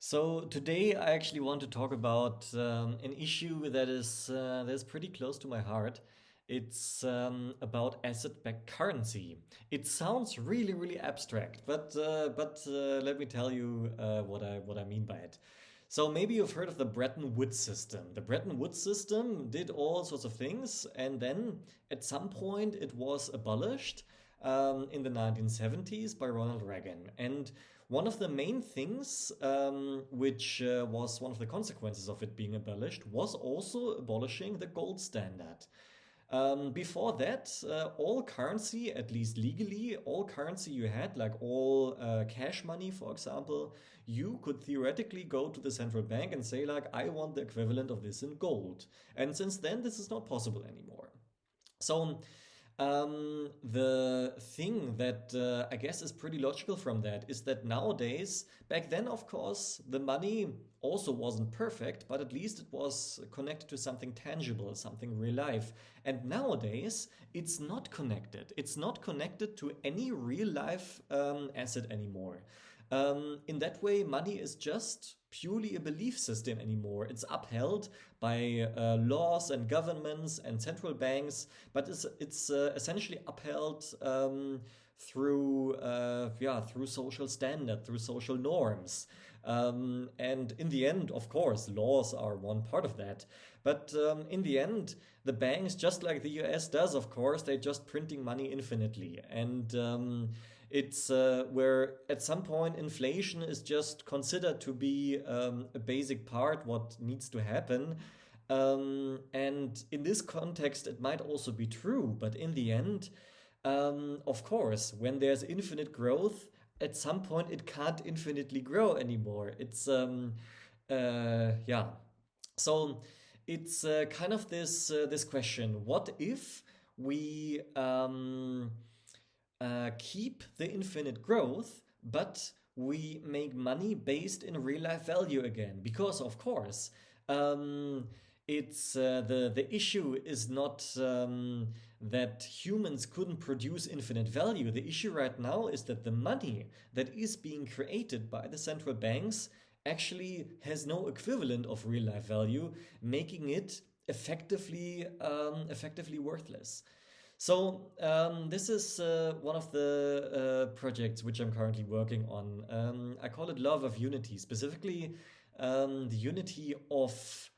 So today I actually want to talk about an issue that is pretty close to my heart. It's about asset-backed currency. It sounds really abstract, but let me tell you what I mean by it. So maybe you've heard of the Bretton Woods system. The Bretton Woods system did all sorts of things, and then at some point it was abolished in the 1970s by Ronald Reagan. And one of the main things, which was one of the consequences of it being abolished, was also abolishing the gold standard. Before that, all currency, at least legally, all currency you had, like all cash money, for example, you could theoretically go to the central bank and say, like, I want the equivalent of this in gold. And since then, this is not possible anymore. So the thing that I guess is pretty logical from that is that nowadays, back then, of course, the money also wasn't perfect, but at least it was connected to something tangible, something real life. And nowadays, it's not connected. It's not connected to any real life asset anymore. In that way, money is just purely a belief system anymore. It's upheld by laws and governments and central banks, but it's essentially upheld through social standard, through social norms. And in the end, of course, laws are one part of that. But in the end, the banks, just like the US does, of course, they're just printing money infinitely. And it's where at some point inflation is just considered to be a basic part, what needs to happen. And in this context, it might also be true, but in the end, of course, when there's infinite growth, at some point it can't infinitely grow anymore. Yeah. So it's kind of this question: what if we keep the infinite growth, but we make money based in real life value again? Because of course, um, it's the issue is not that humans couldn't produce infinite value. The issue right now is that the money that is being created by the central banks actually has no equivalent of real life value, making it effectively worthless. So this is one of the projects which I'm currently working on. I call it Love of Unity, specifically the unity of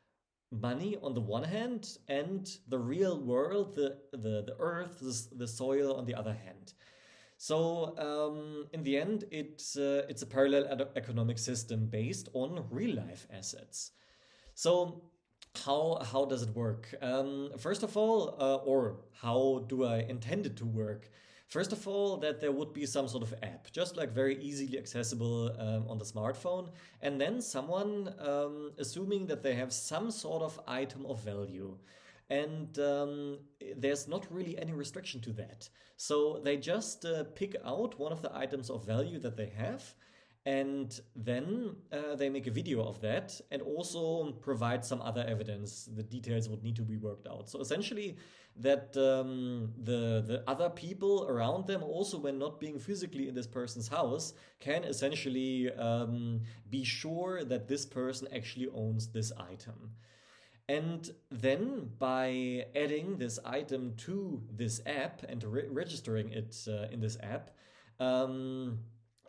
money on the one hand and the real world, the earth, the soil on the other hand. So in the end, it's a parallel economic system based on real life assets. So how does it work? First of all, or how do I intend it to work? First of all, that there would be some sort of app, just like very easily accessible on the smartphone, and then someone assuming that they have some sort of item of value. And there's not really any restriction to that. So they just pick out one of the items of value that they have, and then they make a video of that and also provide some other evidence. The details would need to be worked out. So essentially, that the other people around them, also when not being physically in this person's house, can essentially be sure that this person actually owns this item. And then by adding this item to this app and registering it in this app, um,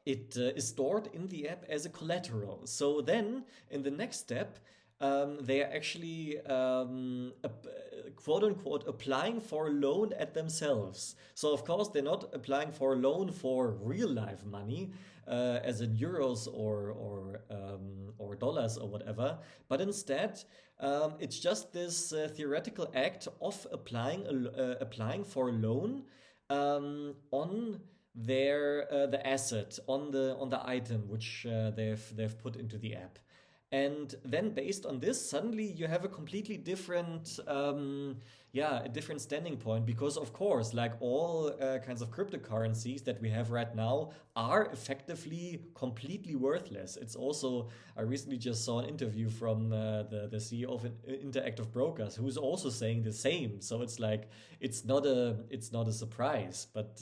it is stored in the app as a collateral. So then, in the next step, they are actually quote unquote applying for a loan at themselves. So, of course, they're not applying for a loan for real life money, as in euros or dollars or whatever, but instead, it's just this theoretical act of applying for a loan on the asset, on the item which they've put into the app. And then based on this, suddenly you have a completely different, a different standing point, because of course, like all kinds of cryptocurrencies that we have right now are effectively completely worthless. It's also, I recently just saw an interview from the CEO of Interactive Brokers, who's also saying the same. So it's like, it's not a surprise, but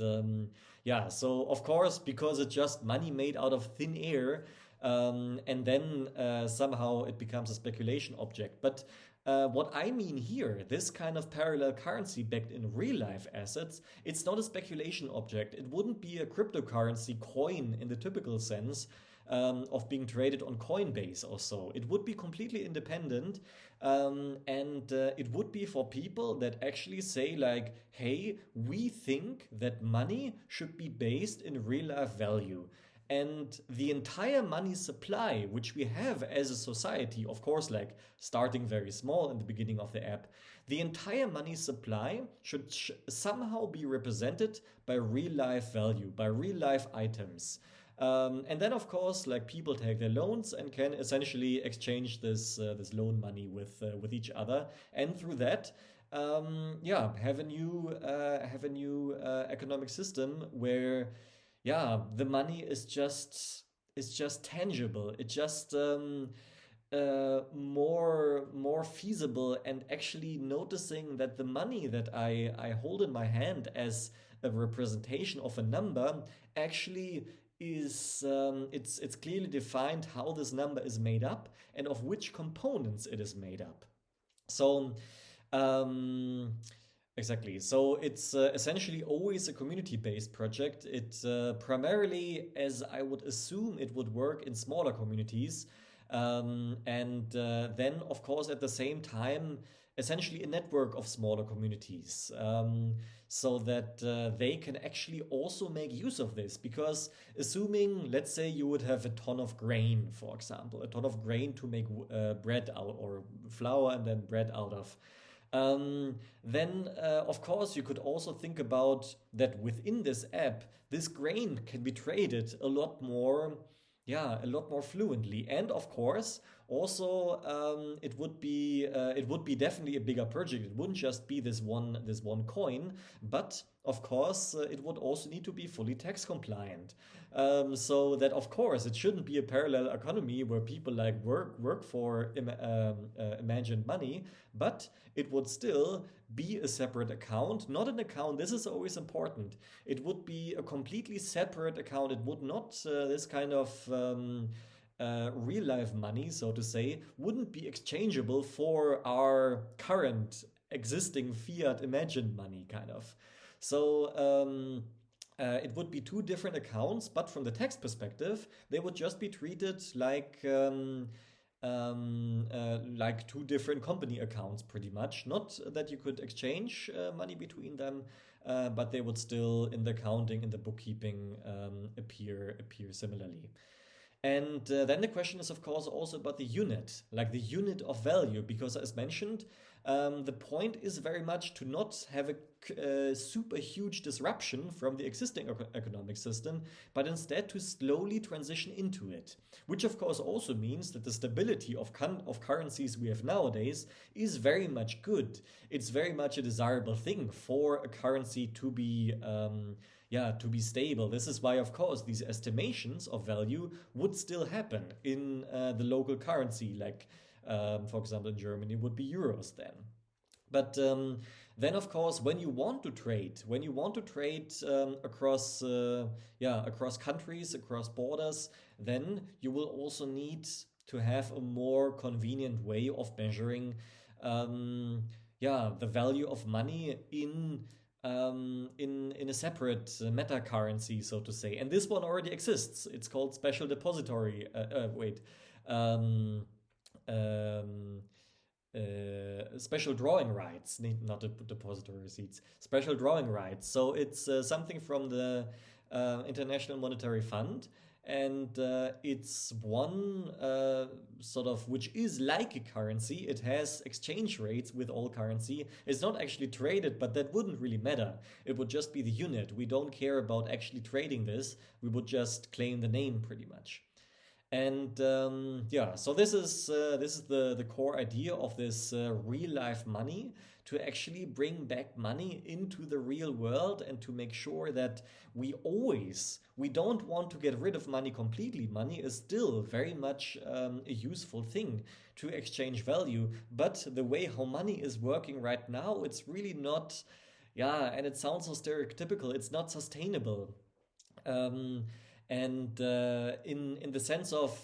yeah. So of course, because it's just money made out of thin air, and then somehow it becomes a speculation object. But what I mean here, this kind of parallel currency backed in real life assets, it's not a speculation object. It wouldn't be a cryptocurrency coin in the typical sense of being traded on Coinbase or so. It would be completely independent, and it would be for people that actually say, like, hey, we think that money should be based in real life value. And the entire money supply, which we have as a society, of course, like starting very small in the beginning of the app, the entire money supply should somehow be represented by real life value, by real life items. And then, of course, like people take their loans and can essentially exchange this loan money with each other, and through that, yeah, have a new economic system where, yeah, the money is just tangible. It just more feasible, and actually noticing that the money that I hold in my hand as a representation of a number actually is it's clearly defined how this number is made up and of which components it is made up. So um, exactly. So it's essentially always a community-based project. It primarily, as I would assume, it would work in smaller communities, and then, of course, at the same time, essentially a network of smaller communities, so that they can actually also make use of this. Because assuming, let's say, you would have a ton of grain, for example, a ton of grain to make bread out, or flour and then bread out of. Then, of course, you could also think about that within this app, this grain can be traded a lot more, yeah, a lot more fluently. And of course, also it would be definitely a bigger project. It wouldn't just be this one coin, but of course, it would also need to be fully tax compliant. So that, of course, it shouldn't be a parallel economy where people like work for imagined money, but it would still be a separate account, not an account. This is always important. It would be a completely separate account. It would not this kind of real life money, so to say, wouldn't be exchangeable for our current existing fiat imagined money, kind of. So it would be two different accounts, but from the tax perspective, they would just be treated like two different company accounts, pretty much. Not that you could exchange money between them, but they would still, in the accounting, in the bookkeeping, appear similarly. And then the question is, of course, also about the unit, like the unit of value, because as mentioned, the point is very much to not have a super huge disruption from the existing economic system, but instead to slowly transition into it. Which, of course, also means that the stability of currencies we have nowadays is very much good. It's very much a desirable thing for a currency to be. Yeah, to be stable. This is why, of course, these estimations of value would still happen in the local currency, like, for example, in Germany, would be euros then. But then, of course, when you want to trade across, yeah, across countries, across borders, then you will also need to have a more convenient way of measuring, yeah, the value of money in a separate meta currency, so to say. And this one already exists. It's called special depository. Wait. Um, um, Special drawing rights, not the depository receipts, special drawing rights. So it's something from the International Monetary Fund, and it's one sort of which is like a currency. It has exchange rates with all currency. It's not actually traded, but that wouldn't really matter. It would just be the unit. We don't care about actually trading this. We would just claim the name pretty much. And yeah, so this is the core idea of this real life money, to actually bring back money into the real world and to make sure that we don't want to get rid of money completely. Money is still very much a useful thing to exchange value, but the way how money is working right now, it's really not. Yeah, and it sounds so stereotypical. It's not sustainable. Um, And in the sense of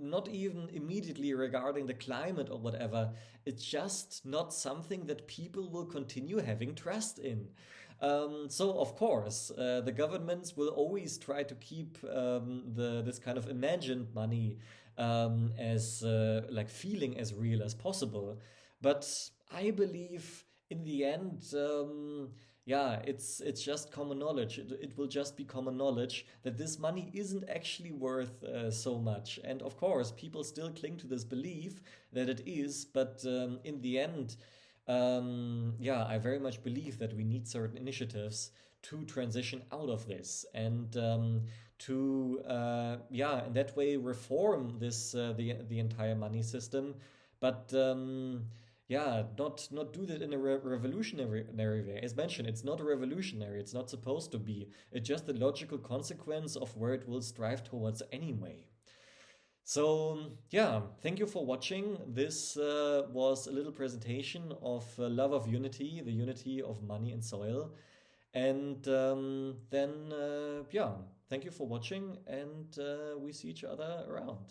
not even immediately regarding the climate or whatever, it's just not something that people will continue having trust in. So of course, the governments will always try to keep the this kind of imagined money as like feeling as real as possible. But I believe in the end, yeah, it's just common knowledge. It will just be common knowledge that this money isn't actually worth so much. And of course, people still cling to this belief that it is. But in the end, yeah, I very much believe that we need certain initiatives to transition out of this and to yeah, in that way reform this the entire money system, but yeah, not do that in a revolutionary way. As mentioned, it's not a revolutionary. It's not supposed to be. It's just the logical consequence of where it will strive towards anyway. So, yeah, thank you for watching. This was a little presentation of Love of Unity, the unity of money and soil. And then, yeah, thank you for watching, and we see each other around.